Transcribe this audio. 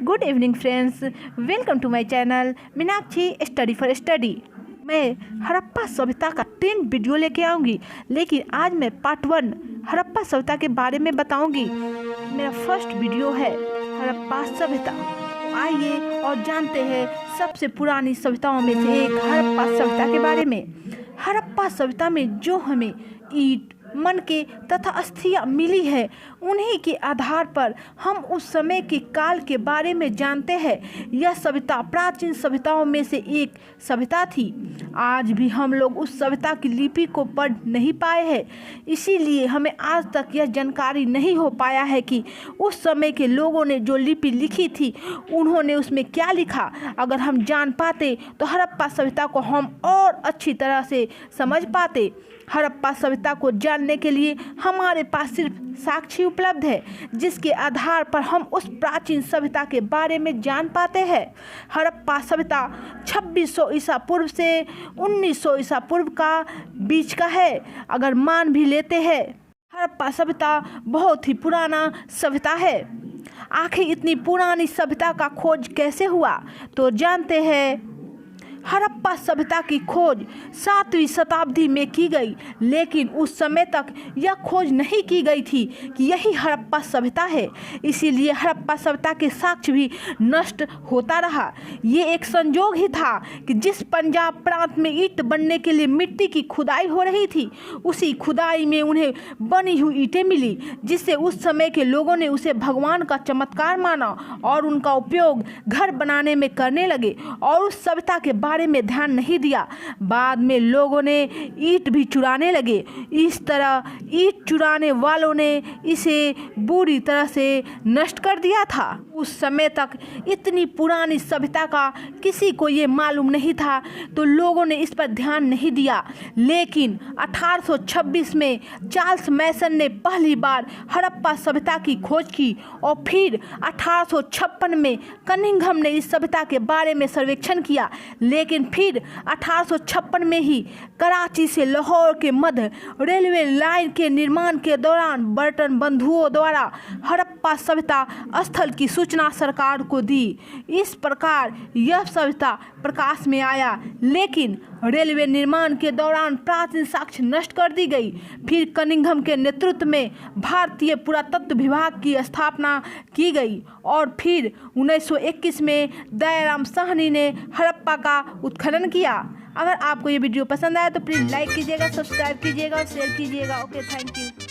Good evening friends, welcome to my channel Meenakshi study for study. मैं हड़प्पा सभ्यता का 10 video लेके आऊँगी, लेकिन आज मैं पार्ट 1 हड़प्पा सभ्यता के बारे में बताऊँगी। मेरा फर्स्ट वीडियो है हड़प्पा सभ्यता। आइए और जानते हैं सबसे पुरानी सभ्यताओं में से एक हड़प्पा सभ्यता के बारे में। हड़प्पा सभ्यता में जो हमें ईंट, मनके तथा अस्थियां मिली है, उन्हीं के आधार पर हम उस समय के काल के बारे में जानते हैं। यह सभ्यता प्राचीन सभ्यताओं में से एक सभ्यता थी। आज भी हम लोग उस सभ्यता की लिपि को पढ़ नहीं पाए हैं, इसीलिए हमें आज तक यह जानकारी नहीं हो पाया है कि उस समय के लोगों ने जो लिपि लिखी थी उन्होंने उसमें क्या लिखा। अगर हम जान पाते तो हड़प्पा सभ्यता को हम और अच्छी तरह से समझ पाते। हड़प्पा सभ्यता को जानने के लिए हमारे पास सिर्फ साक्ष्य उपलब्ध है, जिसके आधार पर हम उस प्राचीन सभ्यता के बारे में जान पाते हैं। हड़प्पा सभ्यता 2600 ईसा पूर्व से 1900 ईसा पूर्व का बीच का है। अगर मान भी लेते हैं हड़प्पा सभ्यता बहुत ही पुराना सभ्यता है। आखिर इतनी पुरानी सभ्यता का खोज कैसे हुआ, तो जानते हैं। हड़प्पा सभ्यता की खोज 7वीं शताब्दी में की गई, लेकिन उस समय तक यह खोज नहीं की गई थी कि यही हड़प्पा सभ्यता है। इसीलिए हड़प्पा सभ्यता के साक्ष्य भी नष्ट होता रहा। ये एक संयोग ही था कि जिस पंजाब प्रांत में ईंट बनने के लिए मिट्टी की खुदाई हो रही थी, उसी खुदाई में उन्हें बनी हुई ईंटें मिली, जिससे उस समय के लोगों ने उसे भगवान का चमत्कार माना और उनका उपयोग घर बनाने में करने लगे और उस सभ्यता के बारे में ध्यान नहीं दिया। बाद में लोगों ने ईंट भी चुराने लगे। इस तरह ईंट चुराने वालों ने इसे बुरी तरह से नष्ट कर दिया था। उस समय तक इतनी पुरानी सभ्यता का किसी को ये मालूम नहीं था, तो लोगों ने इस पर ध्यान नहीं दिया। लेकिन 1826 में चार्ल्स मैसन ने पहली बार हड़प्पा सभ्यता की खोज की और फिर 1856 में कनिंघम ने इस सभ्यता के बारे में सर्वेक्षण किया। लेकिन फिर 1856 में ही कराची से लाहौर के मध्य रेलवे लाइन के निर्माण के दौरान बर्टन बंधुओं द्वारा हड़प्पा सभ्यता स्थल की सूचना सरकार को दी। इस प्रकार यह सभ्यता प्रकाश में आया, लेकिन रेलवे निर्माण के दौरान प्राचीन साक्ष्य नष्ट कर दी गई। फिर कनिंघम के नेतृत्व में भारतीय पुरातत्व विभाग की स्थापना की गई और फिर 1921 में दयाराम साहनी ने हड़प्पा का उत्खनन किया। अगर आपको ये वीडियो पसंद आया तो प्लीज़ लाइक कीजिएगा, सब्सक्राइब कीजिएगा और शेयर कीजिएगा। Okay, thank you.